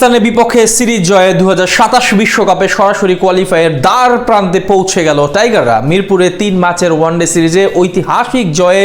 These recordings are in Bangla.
পাকিস্তানের বিপক্ষে সিরিজ জয়ে 2027 বিশ্বকাপে সরাসরি কোয়ালিফায়ার দ্বার প্রান্তে পৌঁছে গেল টাইগাররা। মিরপুরে 3 ম্যাচের ওয়ানডে সিরিজে ঐতিহাসিক জয়ে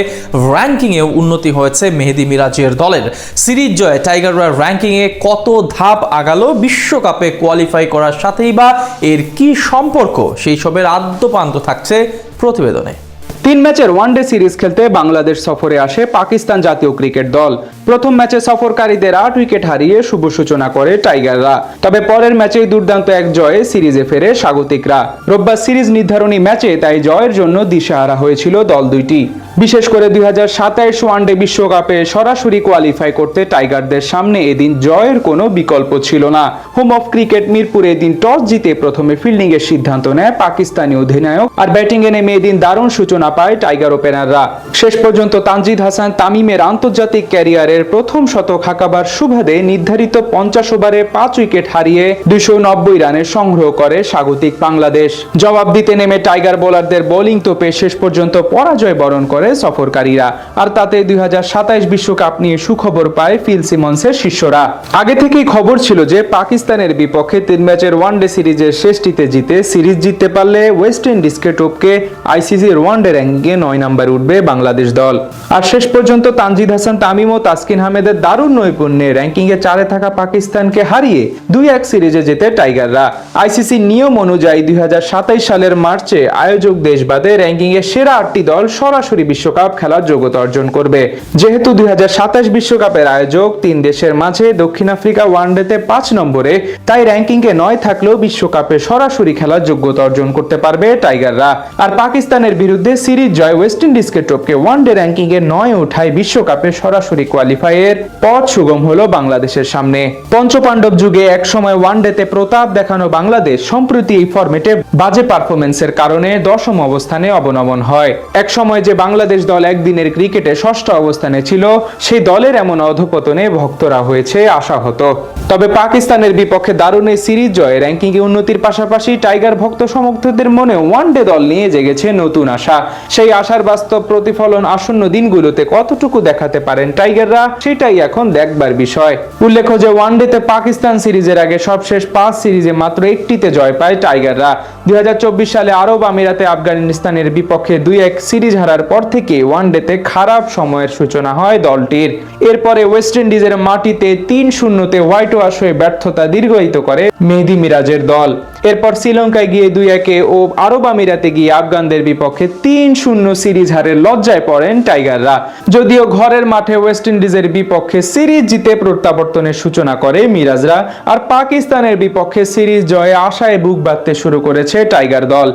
র্যাঙ্কিংয়ে উন্নতি হয়েছে মেহেদী মিরাজের দলের। সিরিজ জয়ে টাইগাররা র্যাঙ্কিংয়ে কত ধাপ আগালো, বিশ্বকাপে কোয়ালিফাই করার সাথেই বা এর কি সম্পর্ক, সেই সবের আদ্যপান্ত থাকছে প্রতিবেদনে। 3 ম্যাচের ওয়ানডে সিরিজ খেলতে বাংলাদেশ সফরে আসে পাকিস্তান জাতীয় ক্রিকেট দল। প্রথম ম্যাচে সফরকারীদের 8 উইকেট হারিয়ে শুভ সূচনা করে টাইগাররা। তবে পরের ম্যাচেই দুর্দান্ত এক জয়ে সিরিজে ফেরে স্বাগতিকরা। রোববার সিরিজ নির্ধারণী ম্যাচে তাই জয়ের জন্য দিশেহারা হয়েছিল দল দুইটি। বিশেষ করে 2027 ওয়ানডে বিশ্বকাপে সরাসরি কোয়ালিফাই করতে টাইগারদের সামনে এদিন জয়ের কোনো বিকল্প ছিল না। হোম অফ ক্রিকেট মিরপুরে এদিন টস জিতে প্রথমে ফিল্ডিং এর সিদ্ধান্ত নেয় পাকিস্তানি অধিনায়ক, আর ব্যাটিং এ নেমে এদিন দারুণ সূচনা পায় টাইগার ওপেনাররা। শেষ পর্যন্ত তানজিদ হাসান তামিমের আন্তর্জাতিক ক্যারিয়ারের প্রথম শতক হাঁকাবার সুবাদে নির্ধারিত 50 ওভারে 5 উইকেট হারিয়ে 290 রানের সংগ্রহ করে স্বাগতিক বাংলাদেশ। জবাব দিতে নেমে টাইগার বোলারদের বোলিং তোপে শেষ পর্যন্ত পরাজয় বরণ করে সফরকারীরা। আর তাতে 2027 বিশ্বকাপ নিয়ে সুখবর পায় ফিল সিমন্সের শিষ্যরা। আগে থেকেই খবর ছিল যে পাকিস্তানের বিপক্ষে 3 ম্যাচের ওয়ানডে সিরিজের শেষটিতে জিতে সিরিজ জিততে পারলে ওয়েস্ট ইন্ডিজকে টপকে আইসিসির ওয়ানডে র্যাঙ্কিংয়ে 9 নম্বরে উঠবে বাংলাদেশ দল। আর শেষ পর্যন্ত তানজিদ হাসান তামিম ও তাসকিন আহমেদের দারুণ নৈপুণ্যে র্যাঙ্কিংয়ে 4-এ থাকা পাকিস্তানকে হারিয়ে 2-1 সিরিজে জেতে টাইগাররা। আইসিসি নিয়ম অনুযায়ী 2027 সালের মার্চে আয়োজক দেশ বাদে র্যাঙ্কিংয়ে সেরা 8টি দল সরাসরি বিশ্বকাপ খেলার যোগ্যতা অর্জন করবে। যেহেতু 2027 বিশ্বকাপের আয়োজক 3 দেশের মাঝে দক্ষিণ আফ্রিকা ওয়ানডেতে 5 নম্বরে, তাই র্যাঙ্কিংয়ে 9 থাকলেও বিশ্বকাপে সরাসরি খেলার যোগ্যতা অর্জন করতে পারবে টাইগাররা। আর পাকিস্তানের বিরুদ্ধে সিরিজ জয় ওয়েস্ট ইন্ডিজকে টপকে ওয়ানডে র্যাঙ্কিংয়ে 9 উঠায় বিশ্বকাপে সরাসরি কোয়ালিফাইয়ের পথ সুগম হলো বাংলাদেশের সামনে। পঞ্চপাণ্ডব যুগে একসময় ওয়ানডেতে প্রতাপ দেখানো বাংলাদেশ সম্প্রতি এই ফরম্যাটে বাজে পারফরমেন্সের কারণে 10ম অবস্থানে অবনমন হয়। এক সময় যে বাংলাদেশ দল একদিনের ক্রিকেটে 6ষ্ঠ অবস্থানে ছিল, সেই দলের এমন অধপতনে ভক্তরা হয়েছে আশাহত। তবে পাকিস্তানের বিপক্ষে দারুণ এই সিরিজ জয়ে র্যাঙ্কিংয়ে উন্নতির পাশাপাশি টাইগার ভক্ত সমর্থকদের মনে ওয়ানডে দল নিয়ে জেগেছে নতুন আশা। সেই আশার বাস্তব প্রতিফলন আসন্ন দিনগুলোতে কতটুকু দেখাতে পারেন টাইগাররা, সেটাই এখন দেখবার বিষয়। উল্লেখ্য যে ওয়ানডেতে পাকিস্তান সিরিজের আগে সবশেষ 5 সিরিজে মাত্র একটিতে জয় পায় টাইগাররা। 2024 সালে আরব আমিরাতে আফগানিস্তানের বিপক্ষে 2-1 সিরিজ হারার পর থেকে ওয়ানডেতে খারাপ সময়ের সূচনা হয় দলটির। এরপরে ওয়েস্ট ইন্ডিজের মাটিতে 3-0 হোয়াইট ওয়াশ হয়ে ব্যর্থতা দীর্ঘায়িত করে মেহেদী মিরাজের দল। এরপর শ্রীলঙ্কায় গিয়ে 2-1 ও আরব আমিরাতে গিয়ে আফগানদের বিপক্ষে 3-0 সিরিজ হারে লজ্জায় পড়েন টাইগাররা। যদিও ঘরের মাঠে ওয়েস্ট ইন্ডিজের বিপক্ষে সিরিজ জিতে প্রত্যাবর্তনের সূচনা করে মিরাজরা, আর পাকিস্তানের বিপক্ষে সিরিজ জয়ে আশায় বুক বাঁধতে শুরু করেছে টাইগার দল।